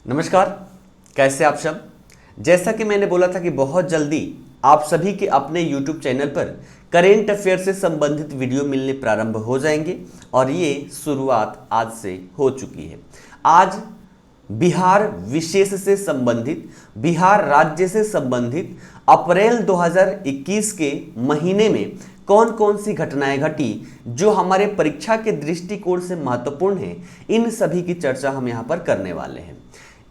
नमस्कार, कैसे आप सब। जैसा कि मैंने बोला था कि बहुत जल्दी आप सभी के अपने YouTube चैनल पर करेंट अफेयर से संबंधित वीडियो मिलने प्रारंभ हो जाएंगे और ये शुरुआत आज से हो चुकी है। आज बिहार विशेष से संबंधित, बिहार राज्य से संबंधित अप्रैल 2021 के महीने में कौन कौन सी घटनाएं घटी जो हमारे परीक्षा के दृष्टिकोण से महत्वपूर्ण है, इन सभी की चर्चा हम यहाँ पर करने वाले हैं।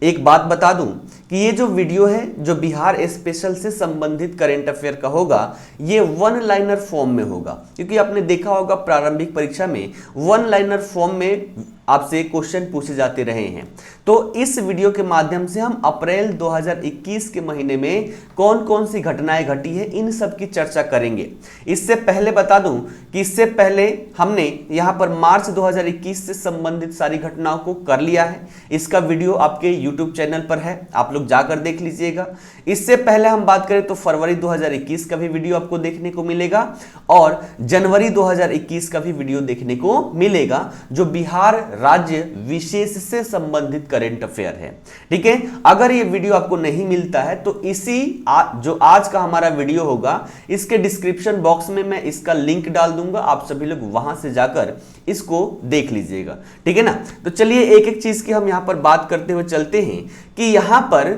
एक बात बता दूं कि ये जो वीडियो है जो बिहार स्पेशल से संबंधित करेंट अफेयर का होगा, ये वन लाइनर फॉर्म में होगा, क्योंकि आपने देखा होगा प्रारंभिक परीक्षा में वन लाइनर फॉर्म में आपसे क्वेश्चन पूछे जाते रहे हैं। तो इस वीडियो के माध्यम से हम अप्रैल 2021 के महीने में कौन कौन सी घटनाएं घटी है, इन सब की चर्चा करेंगे। इससे पहले बता दूं कि इससे पहले हमने यहां पर मार्च 2021 से संबंधित सारी घटनाओं को कर लिया है। इसका वीडियो आपके YouTube चैनल पर है, आप लोग जाकर देख लीजिएगा। इससे पहले हम बात करें तो फरवरी 2021 का भी वीडियो आपको देखने को मिलेगा और जनवरी 2021 का भी वीडियो देखने को मिलेगा, जो बिहार राज्य विशेष से संबंधित करेंट अफेयर है। ठीक है, अगर ये वीडियो आपको नहीं मिलता है तो इसी जो आज का हमारा वीडियो होगा, इसके डिस्क्रिप्शन बॉक्स में मैं इसका लिंक डाल दूंगा, आप सभी लोग वहां से जाकर इसको देख लीजिएगा। ठीक है ना। तो चलिए एक एक चीज की हम यहां पर बात करते हुए चलते हैं कि यहां पर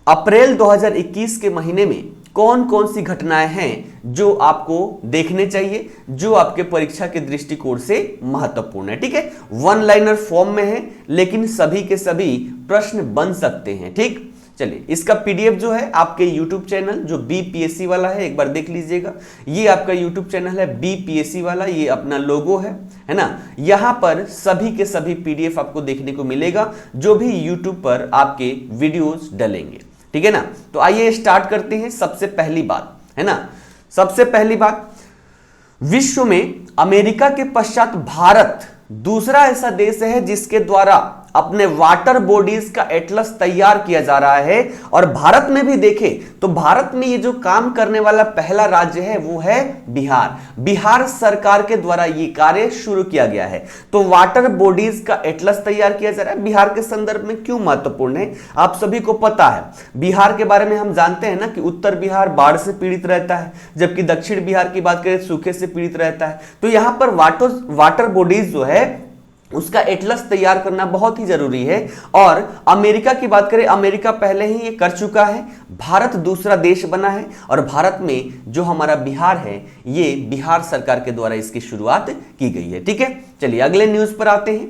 अप्रैल 2021 के महीने में कौन कौन सी घटनाएं हैं जो आपको देखने चाहिए, जो आपके परीक्षा के दृष्टिकोण से महत्वपूर्ण है। ठीक है, वन लाइनर फॉर्म में है लेकिन सभी के सभी प्रश्न बन सकते हैं। ठीक, चलिए इसका पीडीएफ जो है आपके YouTube चैनल जो बीपीएससी वाला है, एक बार देख लीजिएगा। ये आपका YouTube चैनल है बीपीएससी वाला, ये अपना लोगो है ना। यहां पर सभी के सभी पीडीएफ आपको देखने को मिलेगा जो भी YouTube पर आपके वीडियोस डलेंगे। ठीक है ना। तो आइए स्टार्ट करते हैं। सबसे पहली बात है ना, सबसे पहली बात, विश्व में अमेरिका के पश्चात भारत दूसरा ऐसा देश है जिसके द्वारा अपने वाटर बॉडीज का एटलस तैयार किया जा रहा है। और भारत में भी देखें तो भारत में ये जो काम करने वाला पहला राज्य है वो है बिहार। बिहार सरकार के द्वारा ये कार्य शुरू किया गया है। तो वाटर बॉडीज का एटलस तैयार किया जा रहा है। बिहार के संदर्भ में क्यों महत्वपूर्ण है आप सभी को पता है। बिहार के बारे में हम जानते हैं ना कि उत्तर बिहार बाढ़ से पीड़ित रहता है, जबकि दक्षिण बिहार की बात करें सूखे से पीड़ित रहता है। तो यहां पर वाटर बॉडीज जो है उसका एटलस तैयार करना बहुत ही जरूरी है। और अमेरिका की बात करें, अमेरिका पहले ही ये कर चुका है, भारत दूसरा देश बना है और भारत में जो हमारा बिहार है ये बिहार सरकार के द्वारा इसकी शुरुआत की गई है। ठीक है, चलिए अगले न्यूज पर आते हैं।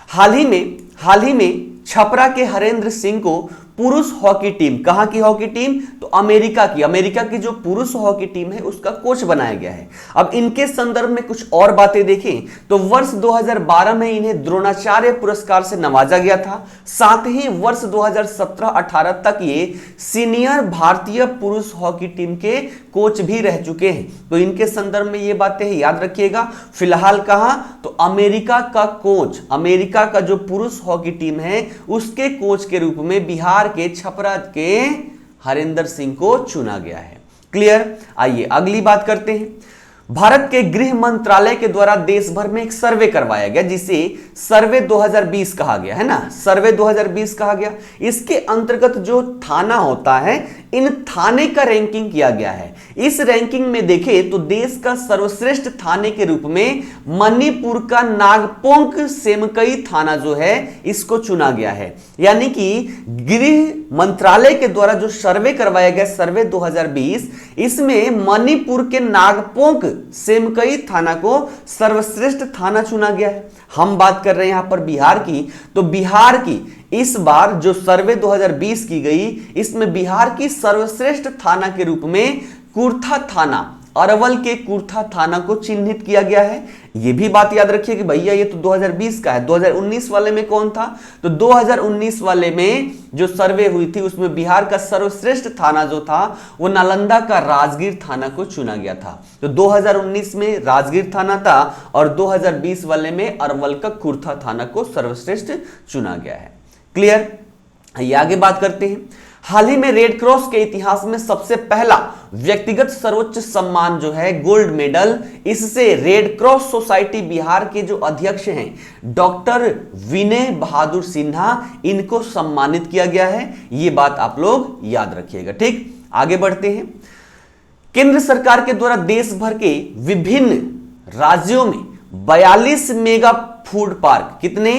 हाल ही में छपरा के हरेंद्र सिंह को पुरुष हॉकी टीम, कहां की हॉकी टीम, तो अमेरिका की जो पुरुष हॉकी टीम है उसका कोच बनाया गया है। अब इनके संदर्भ में कुछ और बातें देखें तो वर्ष 2012 में इन्हें द्रोणाचार्य पुरस्कार से नवाजा गया था। साथ ही वर्ष 2017-18 तक ये सीनियर भारतीय पुरुष हॉकी टीम के कोच भी रह चुके हैं। तो इनके संदर्भ में ये बातें याद रखिएगा। फिलहाल कहां, तो अमेरिका का कोच, अमेरिका का जो पुरुष हॉकी टीम है उसके कोच के रूप में बिहार के छपरा के हरेंद्र सिंह को चुना गया है। क्लियर। आइए अगली बात करते हैं। भारत के गृह मंत्रालय के द्वारा देश भर में एक सर्वे करवाया गया जिसे सर्वे 2020 कहा गया है ना, सर्वे 2020 कहा गया। इसके अंतर्गत जो थाना होता है, इन थाने का रैंकिंग किया गया है। इस रैंकिंग में देखें तो देश का सर्वश्रेष्ठ थाने के रूप में मणिपुर का नागपोंग सेमकई थाना जो है इसको चुना गया है। यानी कि गृह मंत्रालय के द्वारा जो सर्वे करवाया गया, सर्वे 2020, इसमें मणिपुर के नागपोंग सेमकई थाना को सर्वश्रेष्ठ थाना चुना गया है। हम बात कर रहे हैं यहां पर बिहार की, तो बिहार की इस बार जो सर्वे 2020 की गई, इसमें बिहार की सर्वश्रेष्ठ थाना के रूप में कुर्था थाना, अरवल के कुर्था थाना को चिन्हित किया गया है। यह भी बात याद रखिए कि भैया ये तो 2020 का है, 2019 वाले में कौन था, तो 2019 वाले में जो सर्वे हुई थी उसमें बिहार का सर्वश्रेष्ठ थाना जो था वो नालंदा का राजगीर थाना को चुना गया था। तो 2019 में राजगीर थाना था और 2020 वाले में अरवल का कुर्था थाना को सर्वश्रेष्ठ चुना गया है। क्लियर। आइए आगे बात करते हैं। हाल ही में रेड क्रॉस के इतिहास में सबसे पहला व्यक्तिगत सर्वोच्च सम्मान जो है गोल्ड मेडल, इससे रेड क्रॉस सोसाइटी बिहार के जो अध्यक्ष हैं डॉक्टर विनय बहादुर सिन्हा, इनको सम्मानित किया गया है। ये बात आप लोग याद रखिएगा। ठीक, आगे बढ़ते हैं। केंद्र सरकार के द्वारा देश भर के विभिन्न राज्यों में 42 मेगा फूड पार्क, कितने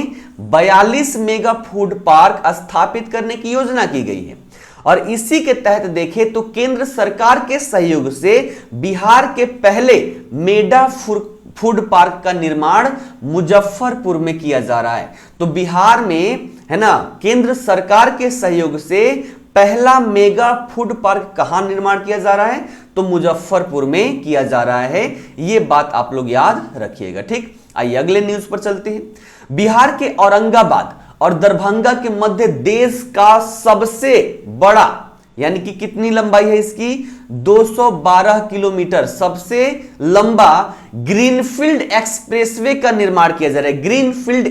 42 मेगा फूड पार्क स्थापित करने की योजना की गई है। और इसी के तहत देखें तो केंद्र सरकार के सहयोग से बिहार के पहले मेगा फूड पार्क का निर्माण मुजफ्फरपुर में किया जा रहा है। तो बिहार में है ना, केंद्र सरकार के सहयोग से पहला मेगा फूड पार्क कहां निर्माण किया जा रहा है, तो मुजफ्फरपुर में किया जा रहा है। यह बात आप लोग याद रखिएगा। ठीक, आइए अगले न्यूज पर चलते हैं। बिहार के औरंगाबाद और दरभंगा के मध्य देश का सबसे बड़ा, यानी कि कितनी लंबाई है इसकी, 212 किलोमीटर, सबसे लंबा ग्रीनफील्ड एक्सप्रेसवे का निर्माण किया जा रहा है। ग्रीनफील्ड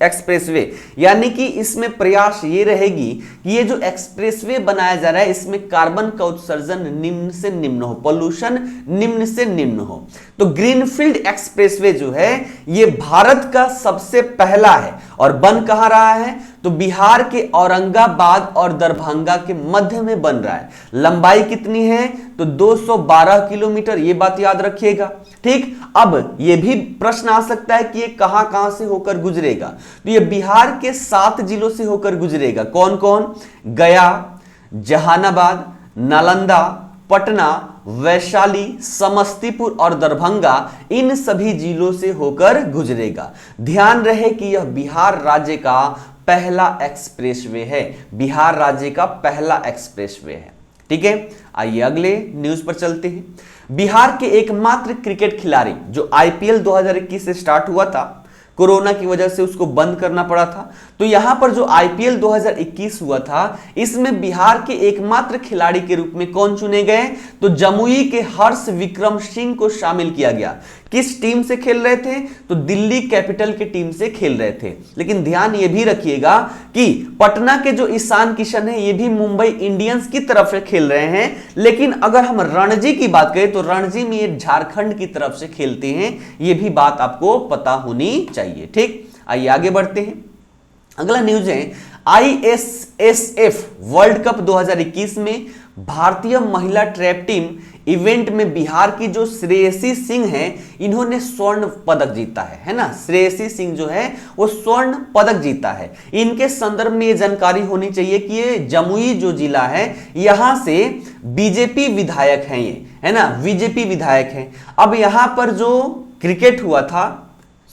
एक्सप्रेसवे, यानी कि इसमें प्रयास ये रहेगी कि ये जो एक्सप्रेसवे बनाया जा रहा है इसमें कार्बन का उत्सर्जन निम्न से निम्न हो, पोल्यूशन निम्न से निम्न हो। तो ग्रीनफील्ड एक्सप्रेसवे जो है ये भारत का सबसे पहला है और बन कहां रहा है, तो बिहार के औरंगाबाद और दरभंगा के मध्य में बन रहा है। लंबाई कितनी है, तो 212 किलोमीटर, ये बात याद रखिएगा। ठीक, अब ये भी प्रश्न आ सकता है कि ये कहां कहां से होकर गुजरेगा, तो ये बिहार के 7 जिलों से होकर गुजरेगा। कौन कौन, गया, जहानाबाद, नालंदा, पटना, वैशाली, समस्तीपुर और दरभंगा, इन सभी जिलों से होकर गुजरेगा। ध्यान रहे कि यह बिहार राज्य का पहला एक्सप्रेसवे है, बिहार राज्य का पहला एक्सप्रेसवे है। ठीक है, आइए अगले न्यूज पर चलते हैं। बिहार के एकमात्र क्रिकेट खिलाड़ी जो आईपीएल 2021 से स्टार्ट हुआ था, कोरोना की वजह से उसको बंद करना पड़ा था, तो यहां पर जो आईपीएल 2021 हुआ था इसमें बिहार के एकमात्र खिलाड़ी के रूप में कौन चुने गए, तो जमुई के हर्ष विक्रम सिंह को शामिल किया गया। किस टीम से खेल रहे थे, तो दिल्ली कैपिटल की टीम से खेल रहे थे। लेकिन ध्यान ये भी रखिएगा कि पटना के जो ईशान किशन है ये भी मुंबई इंडियंस की तरफ से खेल रहे हैं। लेकिन अगर हम रणजी की बात करें तो रणजी में ये झारखंड की तरफ से खेलते हैं, ये भी बात आपको पता होनी चाहिए। ठीक, आइए आगे बढ़ते हैं। अगला न्यूज है आईएसएसएफ वर्ल्ड कप 2021 में भारतीय महिला ट्रैप टीम इवेंट में बिहार की जो श्रेयसी सिंह है इन्होंने स्वर्ण पदक जीता है ना। श्रेयसी सिंह जो है वो स्वर्ण पदक जीता है। इनके संदर्भ में ये जानकारी होनी चाहिए कि ये जमुई जो जिला है यहां से बीजेपी विधायक हैं, ये है ना, बीजेपी विधायक हैं। अब यहां पर जो क्रिकेट हुआ था,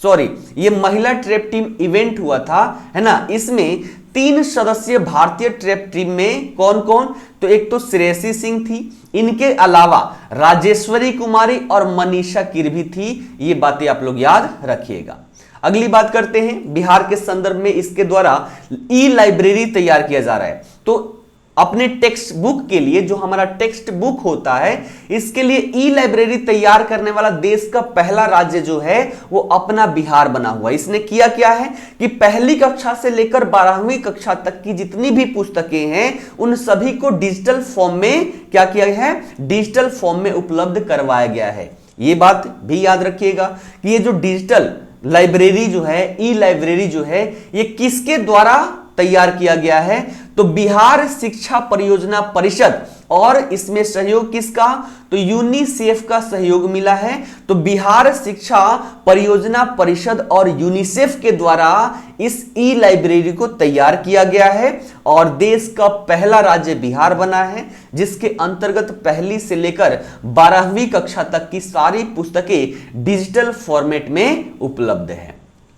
सॉरी ये महिला ट्रैप टीम इवेंट हुआ था, है ना, इसमें 3 सदस्यीय भारतीय ट्रैप टीम में कौन कौन, तो एक तो श्रेयसी सिंह थी, इनके अलावा राजेश्वरी कुमारी और मनीषा किरभी थी। ये बातें आप लोग याद रखिएगा। अगली बात करते हैं, बिहार के संदर्भ में इसके द्वारा ई लाइब्रेरी तैयार किया जा रहा है। तो अपने टेक्स्ट बुक के लिए, जो हमारा टेक्स्ट बुक होता है, इसके लिए ई लाइब्रेरी तैयार करने वाला देश का पहला राज्य जो है वो अपना बिहार बना हुआ। इसने किया क्या है कि पहली कक्षा से लेकर 12वीं कक्षा तक की जितनी भी पुस्तकें हैं उन सभी को डिजिटल फॉर्म में क्या किया है, डिजिटल फॉर्म में उपलब्ध करवाया गया है। ये बात भी याद रखिएगा कि ये जो डिजिटल लाइब्रेरी जो है, ई लाइब्रेरी जो है, ये किसके द्वारा तैयार किया गया है, तो बिहार शिक्षा परियोजना परिषद, और इसमें सहयोग किसका, तो यूनिसेफ का सहयोग मिला है। तो बिहार शिक्षा परियोजना परिषद और यूनिसेफ के द्वारा इस ई लाइब्रेरी को तैयार किया गया है और देश का पहला राज्य बिहार बना है, जिसके अंतर्गत पहली से लेकर 12वीं कक्षा तक की सारी पुस्तकें डिजिटल फॉर्मेट में उपलब्ध है।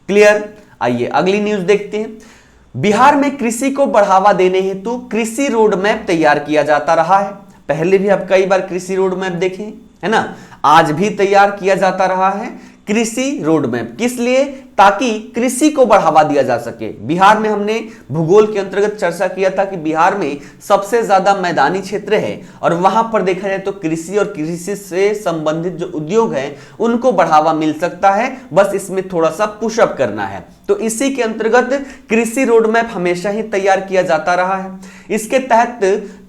क्लियर, आइए अगली न्यूज देखते हैं। बिहार में कृषि को बढ़ावा देने हेतु कृषि रोड मैप तैयार किया जाता रहा है। पहले भी आप कई बार कृषि रोड मैप देखें, है ना, आज भी तैयार किया जाता रहा है कृषि रोड मैप। किस लिए, ताकि कृषि को बढ़ावा दिया जा सके। बिहार में हमने भूगोल के अंतर्गत चर्चा किया था कि बिहार में सबसे ज्यादा मैदानी क्षेत्र है और वहां पर देखा जाए तो कृषि और कृषि से संबंधित जो उद्योग है उनको बढ़ावा मिल सकता है, बस इसमें थोड़ा सा पुशअप करना है। तो इसी के अंतर्गत कृषि रोड मैप हमेशा ही तैयार किया जाता रहा है। इसके तहत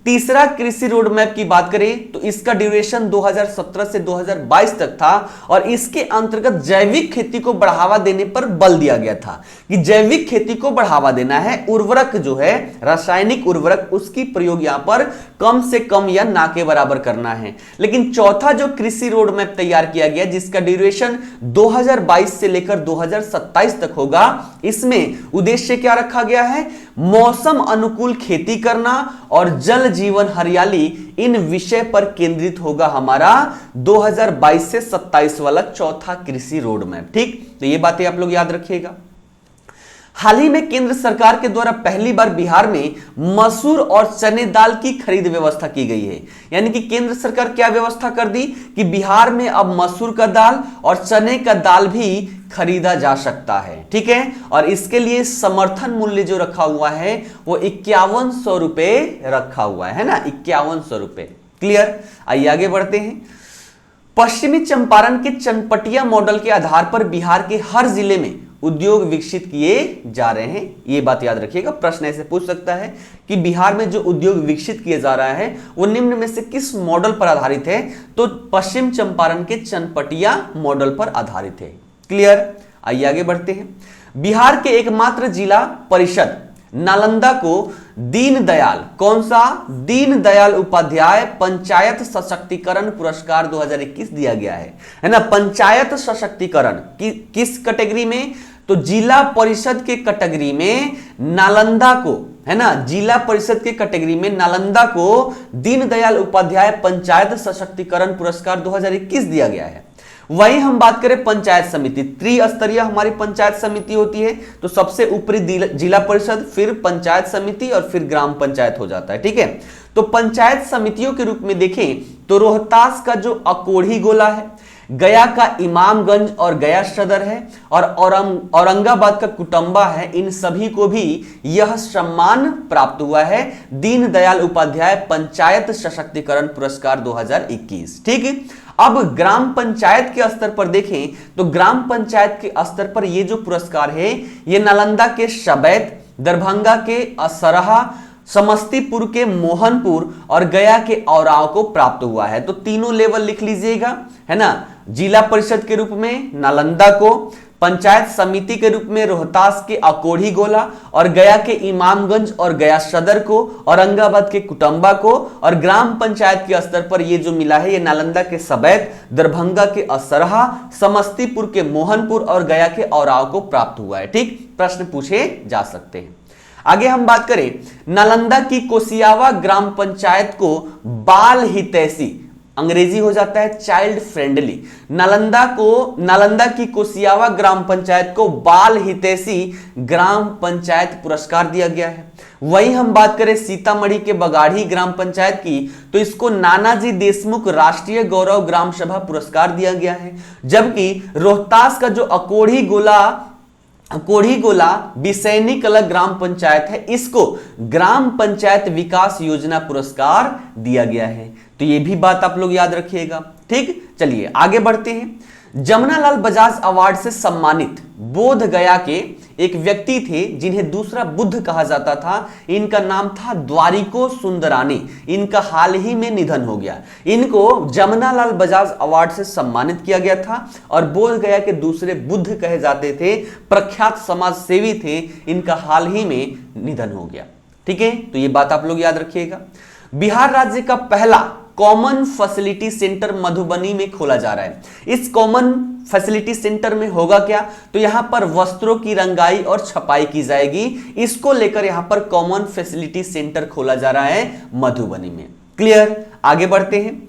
तीसरा कृषि रोड मैप की बात करें तो इसका ड्यूरेशन 2017 से 2022 तक था और इसके अंतर्गत जैविक खेती को बढ़ावा देने पर बल दिया गया था कि जैविक खेती को बढ़ावा देना है, उर्वरक जो है रासायनिक उर्वरक उसकी प्रयोग यहां पर कम से कम या ना के बराबर करना है। लेकिन चौथा जो कृषि रोड मैप तैयार किया गया जिसका ड्यूरेशन 2022 से लेकर 2027 तक होगा, इसमें उद्देश्य क्या रखा गया है, मौसम अनुकूल खेती करना और जल जीवन हरियाली, इन विषय पर केंद्रित होगा हमारा 2022 से 27 वाला चौथा कृषि रोड मैप। ठीक, तो ये बातें आप लोग याद रखिएगा। हाल ही में केंद्र सरकार के द्वारा पहली बार बिहार में मसूर और चने दाल की खरीद व्यवस्था की गई है। यानी कि केंद्र सरकार क्या व्यवस्था कर दी कि बिहार में अब मसूर का दाल और चने का दाल भी खरीदा जा सकता है। ठीक है, और इसके लिए समर्थन मूल्य जो रखा हुआ है वो 5100 रुपए रखा हुआ है ना, 5100 रुपए। क्लियर, आइए आगे बढ़ते हैं। पश्चिमी चंपारण के चनपटिया मॉडल के आधार पर बिहार के हर जिले में उद्योग विकसित किए जा रहे हैं। यह बात याद रखिएगा, प्रश्न ऐसे पूछ सकता है कि बिहार में जो उद्योग विकसित किया जा रहा है वो निम्न में से किस मॉडल पर आधारित है, तो पश्चिम चंपारण के चनपटिया मॉडल पर आधारित है। क्लियर, आइए आगे बढ़ते हैं। बिहार के एकमात्र जिला परिषद नालंदा को दीनदयाल, कौन सा, दीनदयाल उपाध्याय पंचायत सशक्तिकरण पुरस्कार 2021 दिया गया है ना। पंचायत सशक्तिकरण किस कैटेगरी में, तो जिला परिषद के कैटेगरी में नालंदा को, है ना, जिला परिषद के कैटेगरी में नालंदा को दीनदयाल उपाध्याय पंचायत सशक्तिकरण पुरस्कार 2021 दिया गया है। वहीं हम बात करें पंचायत समिति, त्रिस्तरीय हमारी पंचायत समिति होती है, तो सबसे ऊपरी जिला परिषद, फिर पंचायत समिति और फिर ग्राम पंचायत हो जाता है। ठीक है, तो पंचायत समितियों के रूप में देखें तो रोहतास का जो अकोढ़ी गोला है, गया का इमामगंज और गया सदर है, और औरंगाबाद का कुटुंबा है, इन सभी को भी यह सम्मान प्राप्त हुआ है दीनदयाल उपाध्याय पंचायत सशक्तिकरण पुरस्कार 2021। ठीक है, अब ग्राम पंचायत के स्तर पर देखें तो ग्राम पंचायत के स्तर पर ये जो पुरस्कार है ये नालंदा के शबैत, दरभंगा के असरहा, समस्तीपुर के मोहनपुर और गया के औराव को प्राप्त हुआ है। तो तीनों लेवल लिख लीजिएगा, है ना। जिला परिषद के रूप में नालंदा को, पंचायत समिति के रूप में रोहतास के अकोढ़ी गोला और गया के इमामगंज और गया सदर को, औरंगाबाद के कुटुंबा को, और ग्राम पंचायत के स्तर पर ये जो मिला है ये नालंदा के सबैत, दरभंगा के असरहा, समस्तीपुर के मोहनपुर और गया के औराव को प्राप्त हुआ है। ठीक, प्रश्न पूछे जा सकते हैं। आगे हम बात करें, नालंदा की कोसियावा ग्राम पंचायत को बाल हितैषी, अंग्रेजी हो जाता है चाइल्ड फ्रेंडली, नालंदा की कोसियावा ग्राम पंचायत को बाल हितैषी ग्राम पंचायत पुरस्कार दिया गया है। वहीं हम बात करें सीतामढ़ी के बगाढ़ी ग्राम पंचायत की तो इसको नानाजी देशमुख राष्ट्रीय गौरव ग्राम सभा पुरस्कार दिया गया है। जबकि रोहतास का जो अकोढ़ी गोला बिसैनी कला ग्राम पंचायत है, इसको ग्राम पंचायत विकास योजना पुरस्कार दिया गया है। तो ये भी बात आप लोग याद रखिएगा। ठीक, चलिए आगे बढ़ते हैं। जमुनालाल बजाज अवार्ड से सम्मानित बोध गया के एक व्यक्ति थे जिन्हें दूसरा बुद्ध कहा जाता था। इनका नाम था द्वारिको सुंदरानी। इनका हाल ही में निधन हो गया। इनको जमुनालाल बजाज अवार्ड से सम्मानित किया गया था और बोध गया के दूसरे बुद्ध कहे जाते थे, प्रख्यात समाज सेवी थे। इनका हाल ही में निधन हो गया। ठीक है, तो ये बात आप लोग याद रखिएगा। बिहार राज्य का पहला कॉमन फैसिलिटी सेंटर मधुबनी में खोला जा रहा है। इस कॉमन फैसिलिटी सेंटर में होगा क्या, तो यहां पर वस्त्रों की रंगाई और छपाई की जाएगी। इसको लेकर यहां पर कॉमन फैसिलिटी सेंटर खोला जा रहा है मधुबनी में। क्लियर, आगे बढ़ते हैं।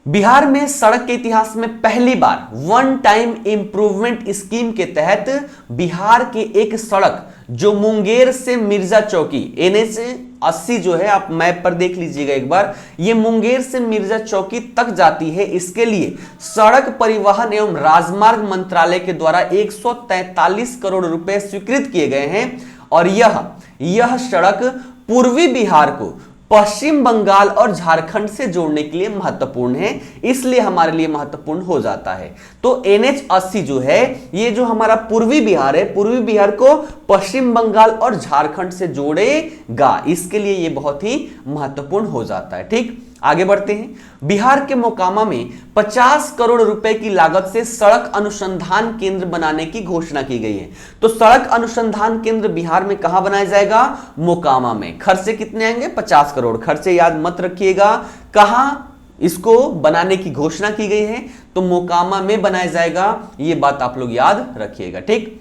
बिहार में सड़क के इतिहास में पहली बार वन टाइम इंप्रूवमेंट स्कीम के तहत बिहार की एक सड़क जो मुंगेर से मिर्जा चौकी, NH80 जो है, आप मैप पर देख लीजिएगा एक बार, ये मुंगेर से मिर्जा चौकी तक जाती है। इसके लिए सड़क परिवहन एवं राजमार्ग मंत्रालय के द्वारा 143 करोड़ रुपए स्वीकृत किए गए हैं और यह सड़क पूर्वी बिहार को पश्चिम बंगाल और झारखंड से जोड़ने के लिए महत्वपूर्ण है, इसलिए हमारे लिए महत्वपूर्ण हो जाता है। तो NH80 जो है ये जो हमारा पूर्वी बिहार है, पूर्वी बिहार को पश्चिम बंगाल और झारखंड से जोड़ेगा, इसके लिए ये बहुत ही महत्वपूर्ण हो जाता है। ठीक, आगे बढ़ते हैं। बिहार के मोकामा में 50 करोड़ रुपए की लागत से सड़क अनुसंधान केंद्र बनाने की घोषणा की गई है। तो सड़क अनुसंधान केंद्र बिहार में कहां बनाया जाएगा? मोकामा में। खर्चे कितने आएंगे? 50 करोड़। खर्चे याद मत रखिएगा, कहां इसको बनाने की घोषणा की गई है, तो मोकामा में बनाया जाएगा, ये बात आप लोग याद रखिएगा। ठीक,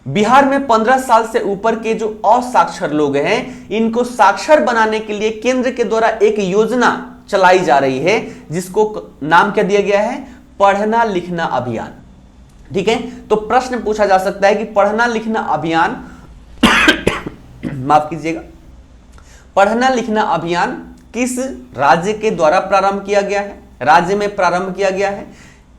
बिहार में 15 साल से ऊपर के जो असाक्षर लोग हैं, इनको साक्षर बनाने के लिए केंद्र के द्वारा एक योजना चलाई जा रही है, जिसको नाम क्या दिया गया है? पढ़ना लिखना अभियान। ठीक है, तो प्रश्न पूछा जा सकता है कि पढ़ना लिखना अभियान माफ कीजिएगा, पढ़ना लिखना अभियान किस राज्य के द्वारा प्रारंभ किया गया है? राज्य में प्रारंभ किया गया है।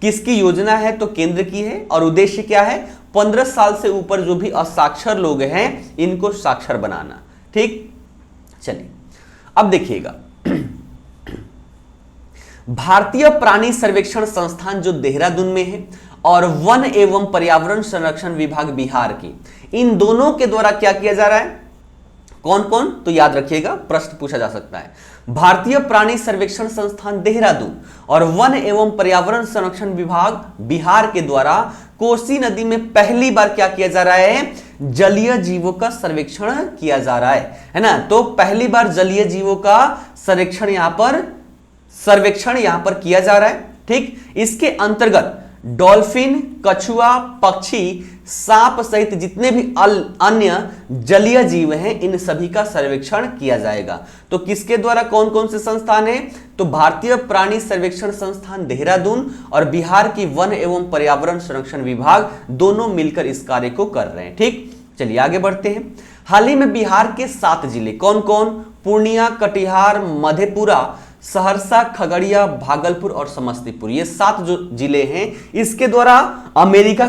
किसकी योजना है? तो केंद्र की है। और उद्देश्य क्या है? 15 साल से ऊपर जो भी असाक्षर लोग हैं, इनको साक्षर बनाना। ठीक, चलिए अब देखिएगा, भारतीय प्राणी सर्वेक्षण संस्थान जो देहरादून में है और वन एवं पर्यावरण संरक्षण विभाग बिहार की, इन दोनों के द्वारा क्या किया जा रहा है? कौन कौन? तो याद रखिएगा, प्रश्न पूछा जा सकता है। भारतीय प्राणी सर्वेक्षण संस्थान देहरादून और वन एवं पर्यावरण संरक्षण विभाग बिहार के द्वारा कोसी नदी में पहली बार क्या किया जा रहा है? जलीय जीवों का सर्वेक्षण किया जा रहा है ना। तो पहली बार जलीय जीवों का सर्वेक्षण यहां पर किया जा रहा है। ठीक, इसके अंतर्गत डॉल्फिन, कछुआ, पक्षी, सांप सहित जितने भी अन्य जलीय जीव हैं, इन सभी का सर्वेक्षण किया जाएगा। तो किसके द्वारा, कौन कौन से संस्थान है? तो भारतीय प्राणी सर्वेक्षण संस्थान देहरादून और बिहार की वन एवं पर्यावरण संरक्षण विभाग दोनों मिलकर इस कार्य को कर रहे हैं। ठीक, चलिए आगे बढ़ते हैं। हाल ही में बिहार के 7 जिले कौन कौन? पूर्णिया, कटिहार, मधेपुरा, सहरसा, खगड़िया, भागलपुर और समस्तीपुर, ये 7 जो जिले हैं, इसके द्वारा अमेरिका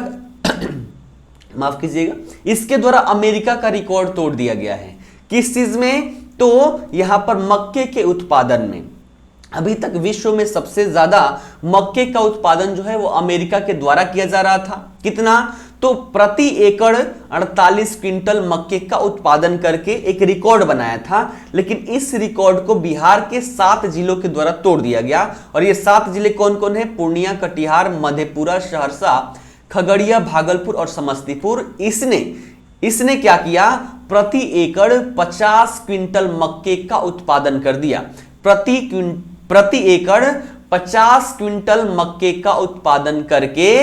माफ कीजिएगा, इसके द्वारा अमेरिका का रिकॉर्ड तोड़ दिया गया है। किस चीज में? तो यहां पर मक्के के उत्पादन में। अभी तक विश्व में सबसे ज्यादा मक्के का उत्पादन जो है वो अमेरिका के द्वारा किया जा रहा था। कितना? तो प्रति एकड़ 48 क्विंटल मक्के का उत्पादन करके एक रिकॉर्ड बनाया था, लेकिन इस रिकॉर्ड को बिहार के 7 जिलों के द्वारा तोड़ दिया गया। और ये 7 जिले कौन कौन है? पूर्णिया, कटिहार, मधेपुरा, सहरसा, खगड़िया, भागलपुर और समस्तीपुर। इसने क्या किया? प्रति एकड़ 50 क्विंटल मक्के का उत्पादन कर दिया। प्रति एकड़ 50 क्विंटल मक्के का उत्पादन करके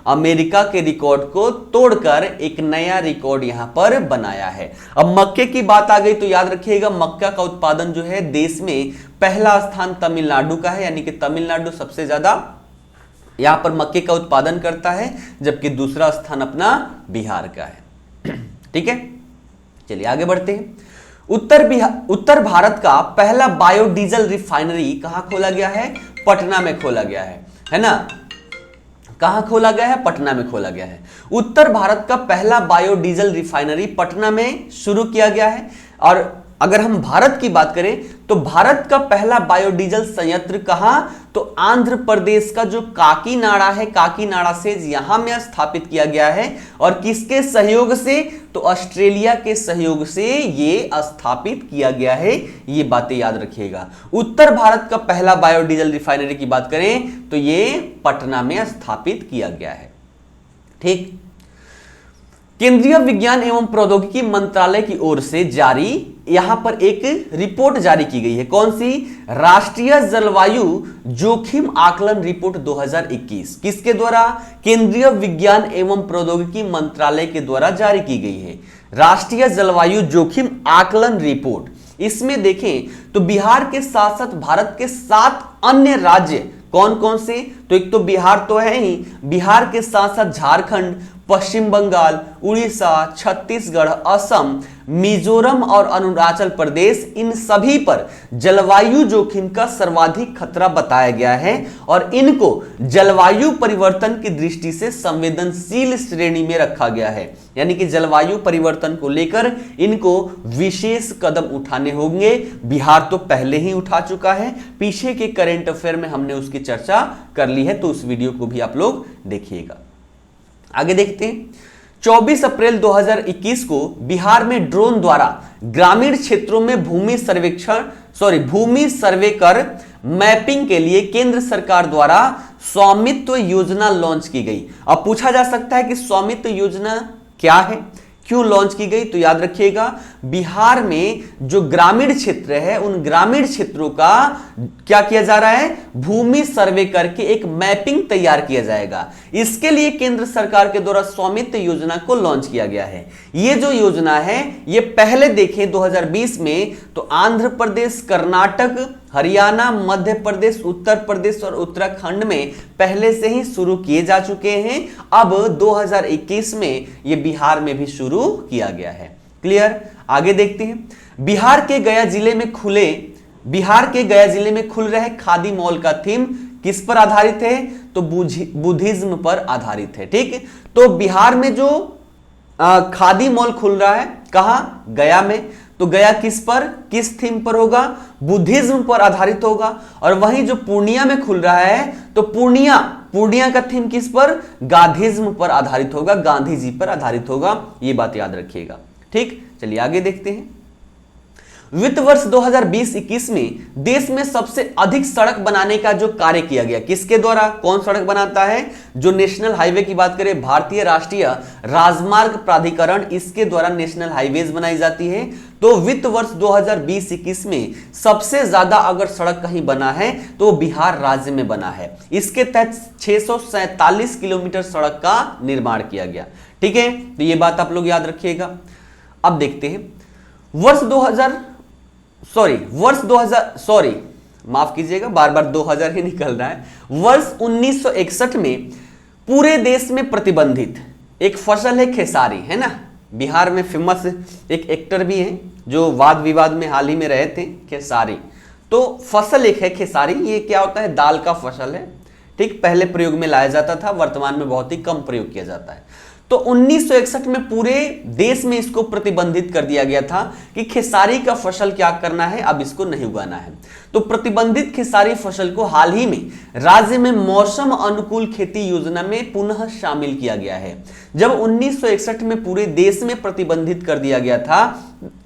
अमेरिका के रिकॉर्ड को तोड़कर एक नया रिकॉर्ड यहां पर बनाया है। अब मक्के की बात आ गई तो याद रखिएगा, मक्का का उत्पादन जो है देश में पहला स्थान तमिलनाडु का है, यानी कि तमिलनाडु सबसे ज्यादा यहां पर मक्के का उत्पादन करता है, जबकि दूसरा स्थान अपना बिहार का है। ठीक है, चलिए आगे बढ़ते हैं। उत्तर भारत का पहला बायोडीजल रिफाइनरी कहां खोला गया है? पटना में खोला गया है ना। कहां खोला गया है? पटना में खोला गया है। उत्तर भारत का पहला बायोडीजल रिफाइनरी पटना में शुरू किया गया है। और अगर हम भारत की बात करें तो भारत का पहला बायोडीजल संयंत्र कहां? तो आंध्र प्रदेश का जो काकीनाडा है, काकीनाडा से यहां में स्थापित किया गया है। और किसके सहयोग से? तो ऑस्ट्रेलिया के सहयोग से ये स्थापित किया गया है। ये बातें याद रखिएगा। उत्तर भारत का पहला बायोडीजल रिफाइनरी की बात करें तो ये पटना में स्थापित किया गया है। ठीक, केंद्रीय विज्ञान एवं प्रौद्योगिकी मंत्रालय की ओर से जारी यहां पर एक रिपोर्ट जारी की गई है। कौन सी? राष्ट्रीय जलवायु जोखिम आकलन रिपोर्ट 2021। किसके द्वारा? केंद्रीय विज्ञान एवं प्रौद्योगिकी मंत्रालय के द्वारा जारी की गई है राष्ट्रीय जलवायु जोखिम आकलन रिपोर्ट। इसमें देखें तो बिहार के साथ साथ भारत के 7 अन्य राज्य कौन कौन से? तो एक तो बिहार तो है ही, बिहार के साथ साथ झारखंड, पश्चिम बंगाल, उड़ीसा, छत्तीसगढ़, असम, मिजोरम और अरुणाचल प्रदेश, इन सभी पर जलवायु जोखिम का सर्वाधिक खतरा बताया गया है और इनको जलवायु परिवर्तन की दृष्टि से संवेदनशील श्रेणी में रखा गया है। यानी कि जलवायु परिवर्तन को लेकर इनको विशेष कदम उठाने होंगे। बिहार तो पहले ही उठा चुका है, पीछे के करंट अफेयर में हमने उसकी चर्चा कर ली है, तो उस वीडियो को भी आप लोग देखिएगा। आगे देखते हैं। 24 अप्रैल 2021 को बिहार में ड्रोन द्वारा ग्रामीण क्षेत्रों में भूमि सर्वे कर मैपिंग के लिए केंद्र सरकार द्वारा स्वामित्व योजना लॉन्च की गई। अब पूछा जा सकता है कि स्वामित्व योजना क्या है, क्यों लॉन्च की गई? तो याद रखिएगा, बिहार में जो ग्रामीण क्षेत्र है उन ग्रामीण क्षेत्रों का क्या किया जा रहा है, भूमि सर्वे करके एक मैपिंग तैयार किया जाएगा। इसके लिए केंद्र सरकार के द्वारा स्वामित्व योजना को लॉन्च किया गया है। ये जो योजना है ये पहले देखें 2020 में तो आंध्र प्रदेश, कर्नाटक, हरियाणा, मध्य प्रदेश, उत्तर प्रदेश और उत्तराखंड में पहले से ही शुरू किए जा चुके हैं। अब 2021 में ये बिहार में भी शुरू किया गया है। क्लियर? आगे देखते हैं। बिहार के गया जिले में खुल रहे खादी मॉल का थीम किस पर आधारित है? तो बुद्धिज्म पर आधारित है। ठीक, तो बिहार में जो खादी मॉल खुल रहा है, कहां? गया में। तो गया किस थीम पर होगा? बुद्धिज्म पर आधारित होगा। और वहीं जो पूर्णिया में खुल रहा है तो पूर्णिया का थीम किस पर? गांधीज्म पर आधारित होगा, गांधी जी पर आधारित होगा। ये बात याद रखिएगा। ठीक, चलिए आगे देखते हैं। वित्त वर्ष 2020-21 में देश में सबसे अधिक सड़क बनाने का जो कार्य किया गया, किसके द्वारा? कौन सड़क बनाता है? जो नेशनल हाईवे की बात करें, भारतीय राष्ट्रीय राजमार्ग प्राधिकरण, इसके द्वारा नेशनल हाईवेज बनाई जाती है। तो वित्त वर्ष 2020-21 में सबसे ज्यादा अगर सड़क कहीं बना है तो बिहार राज्य में बना है। इसके तहत 647 किलोमीटर सड़क का निर्माण किया गया। ठीक है, तो ये बात आप लोग याद रखिएगा। अब देखते हैं। माफ कीजिएगा, बार बार 2000 ही निकल रहा है। वर्ष 1961 में पूरे देश में प्रतिबंधित एक फसल है खेसारी, है ना? बिहार में फेमस एक एक्टर भी है जो वाद विवाद में हाल ही में रहे थे, खेसारी। तो फसल एक है खेसारी। ये क्या होता है? दाल का फसल है। ठीक, पहले प्रयोग में लाया जाता था, वर्तमान में बहुत ही कम प्रयोग किया जाता है। तो 1961 में पूरे देश में इसको प्रतिबंधित कर दिया गया था कि खेसारी का फसल क्या करना है, अब इसको नहीं उगाना है। तो प्रतिबंधित खेसारी फसल को हाल ही में राज्य में मौसम अनुकूल खेती योजना में पुनः शामिल किया गया है। जब 1961 में पूरे देश में प्रतिबंधित कर दिया गया था,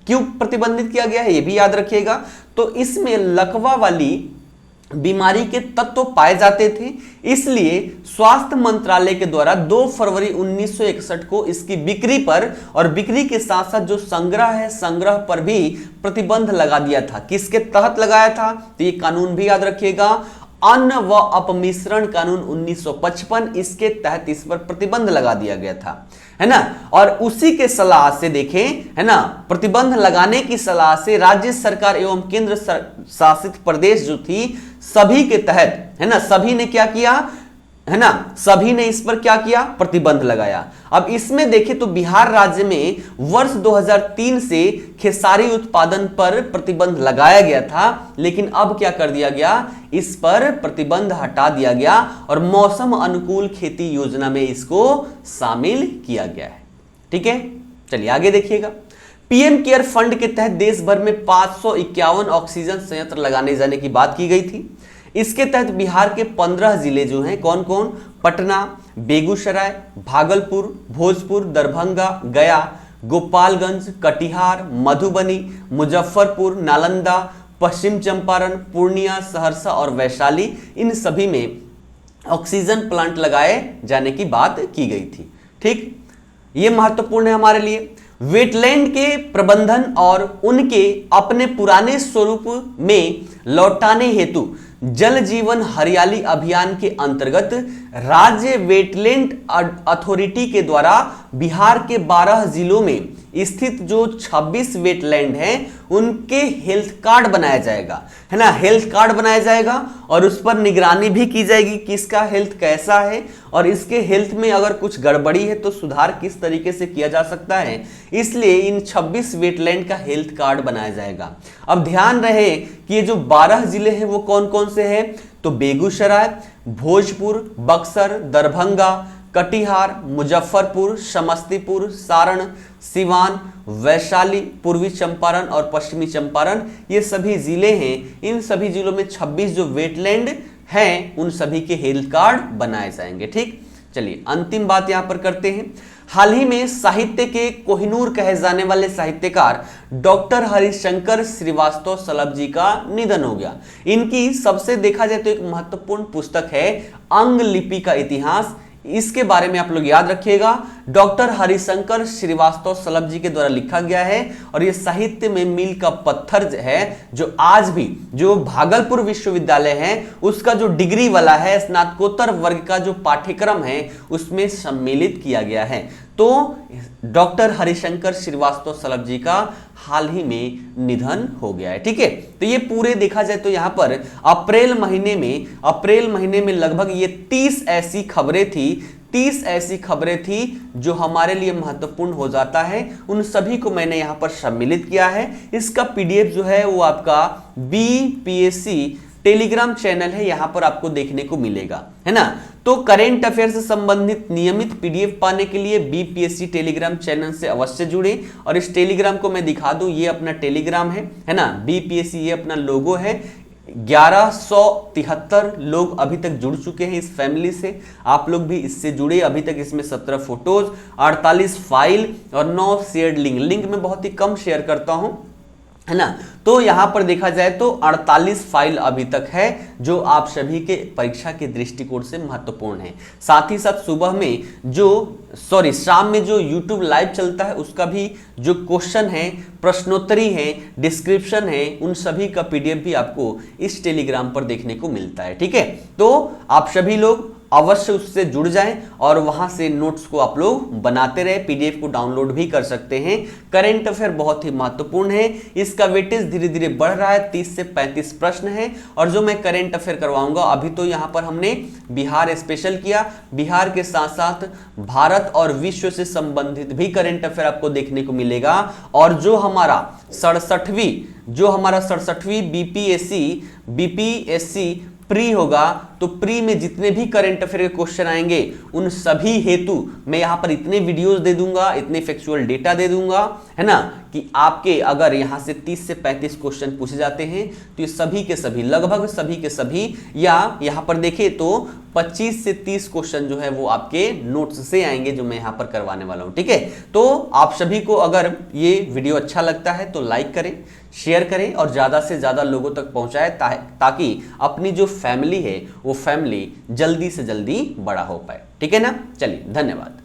क्यों प्रतिबंधित किया गया है ये भी याद रखिएगा। तो इसमें लकवा वाली बीमारी के तत्व पाए जाते थे, इसलिए स्वास्थ्य मंत्रालय के द्वारा 2 फरवरी 1961 को इसकी बिक्री पर और बिक्री के साथ साथ जो संग्रह है, संग्रह पर भी प्रतिबंध लगा दिया था। किसके तहत लगाया था? तो ये कानून भी याद रखिएगा, अन्न व अपमिश्रण कानून 1955, इसके तहत इस पर प्रतिबंध लगा दिया गया था, है ना? और उसी के सलाह से देखें, है ना, प्रतिबंध लगाने की सलाह से राज्य सरकार एवं केंद्र शासित प्रदेश जो थी सभी के तहत, है ना, सभी ने क्या किया, है ना, सभी ने इस पर क्या किया? प्रतिबंध लगाया। अब इसमें देखें तो बिहार राज्य में वर्ष 2003 से खेसारी उत्पादन पर प्रतिबंध लगाया गया था, लेकिन अब क्या कर दिया गया? इस पर प्रतिबंध हटा दिया गया और मौसम अनुकूल खेती योजना में इसको शामिल किया गया है। ठीक है, चलिए आगे देखिएगा। पीएम केयर फंड के तहत देश भर में 551 ऑक्सीजन संयंत्र लगाने जाने की बात की गई थी। इसके तहत बिहार के 15 जिले जो हैं, कौन कौन? पटना, बेगूसराय, भागलपुर, भोजपुर, दरभंगा, गया, गोपालगंज, कटिहार, मधुबनी, मुजफ्फरपुर, नालंदा, पश्चिम चंपारण, पूर्णिया, सहरसा और वैशाली, इन सभी में ऑक्सीजन प्लांट लगाए जाने की बात की गई थी। ठीक, ये महत्वपूर्ण है हमारे लिए। वेटलैंड के प्रबंधन और उनके अपने पुराने स्वरूप में लौटाने हेतु जल जीवन हरियाली अभियान के अंतर्गत राज्य वेटलैंड अथॉरिटी के द्वारा बिहार के 12 जिलों में स्थित जो 26 वेटलैंड हैं उनके हेल्थ कार्ड बनाया जाएगा, है ना, हेल्थ कार्ड बनाया जाएगा और उस पर निगरानी भी की जाएगी कि इसका हेल्थ कैसा है और इसके हेल्थ में अगर कुछ गड़बड़ी है तो सुधार किस तरीके से किया जा सकता है। इसलिए इन 26 वेटलैंड का हेल्थ कार्ड बनाया जाएगा। अब ध्यान रहे कि ये जो 12 जिले हैं वो कौन कौन से हैं, तो बेगूसराय, भोजपुर, बक्सर, दरभंगा, कटिहार, मुजफ्फरपुर, समस्तीपुर, सारण, सिवान, वैशाली, पूर्वी चंपारण और पश्चिमी चंपारण, ये सभी जिले हैं। इन सभी जिलों में 26 जो वेटलैंड हैं उन सभी के हेल्थ कार्ड बनाए जाएंगे। ठीक, चलिए अंतिम बात यहां पर करते हैं। हाल ही में साहित्य के कोहिनूर कहे जाने वाले साहित्यकार डॉक्टर हरिशंकर श्रीवास्तव सलभ जी का निधन हो गया। इनकी सबसे देखा जाए तो एक महत्वपूर्ण पुस्तक है अंग लिपि का इतिहास। इसके बारे में आप लोग याद रखिएगा, डॉक्टर हरिशंकर श्रीवास्तव सलभ जी के द्वारा लिखा गया है और यह साहित्य में मील का पत्थर है जो आज भी जो भागलपुर विश्वविद्यालय है उसका जो डिग्री वाला है, स्नातकोत्तर वर्ग का जो पाठ्यक्रम है उसमें सम्मिलित किया गया है। तो डॉक्टर हरिशंकर श्रीवास्तव सलभ जी का हाल ही में निधन हो गया है। ठीक है, तो ये पूरे देखा जाए तो यहां पर अप्रैल महीने में लगभग ये 30 ऐसी खबरें थी जो हमारे लिए महत्वपूर्ण हो जाता है। उन सभी को मैंने यहां पर सम्मिलित किया है। इसका पीडीएफ जो है वो आपका बीपीएससी टेलीग्राम चैनल है, यहां पर आपको देखने को मिलेगा, है ना। तो करेंट अफेयर से संबंधित नियमित पीडीएफ पाने के लिए बीपीएससी टेलीग्राम चैनल से अवश्य जुड़े। और इस टेलीग्राम को मैं दिखा दूं, ये अपना टेलीग्राम है ना, बीपीएससी ये अपना लोगो है। 1173 लोग अभी तक जुड़ चुके हैं इस फैमिली से, आप लोग भी इससे जुड़े। अभी तक इसमें 17 फोटोज, 48 फाइल और 9 शेयर्ड लिंक मैं बहुत ही कम शेयर करता हूं, है ना। तो यहां पर देखा जाए तो 48 फाइल अभी तक है जो आप सभी के परीक्षा के दृष्टिकोण से महत्वपूर्ण है। साथ ही साथ शाम में जो YouTube लाइव चलता है उसका भी जो क्वेश्चन है, प्रश्नोत्तरी है, डिस्क्रिप्शन है, उन सभी का पीडीएफ भी आपको इस टेलीग्राम पर देखने को मिलता है। ठीक है, तो आप सभी लोग अवश्य उससे जुड़ जाएं और वहां से नोट्स को आप लोग बनाते रहे, पीडीएफ को डाउनलोड भी कर सकते हैं। करंट अफेयर बहुत ही महत्वपूर्ण है, इसका वेटेज धीरे धीरे बढ़ रहा है, 30 से 35 प्रश्न है। और जो मैं करंट अफेयर करवाऊंगा, अभी तो यहां पर हमने बिहार स्पेशल किया, बिहार के साथ साथ भारत और विश्व से संबंधित भी करंट अफेयर आपको देखने को मिलेगा। और जो हमारा 67वीं बीपीएससी प्री होगा, तो प्री में जितने भी करंट अफेयर के क्वेश्चन आएंगे उन सभी हेतु मैं यहां पर इतने वीडियोस दे दूंगा, इतने फैक्चुअल डेटा दे दूंगा, है ना, कि आपके अगर यहां से 30 से 35 क्वेश्चन पूछे जाते हैं तो ये सभी के सभी, लगभग सभी के सभी, या यहां पर देखें तो 25 से 30 क्वेश्चन जो है वो आपके नोट्स से आएंगे जो मैं यहां पर करवाने वाला हूं। ठीक है, तो आप सभी को अगर ये वीडियो अच्छा लगता है तो लाइक करें, शेयर करें और ज्यादा से ज्यादा लोगों तक पहुंचाएं ताकि अपनी जो फैमिली है वो फैमिली जल्दी से जल्दी बड़ा हो पाए। ठीक है ना, चलिए धन्यवाद।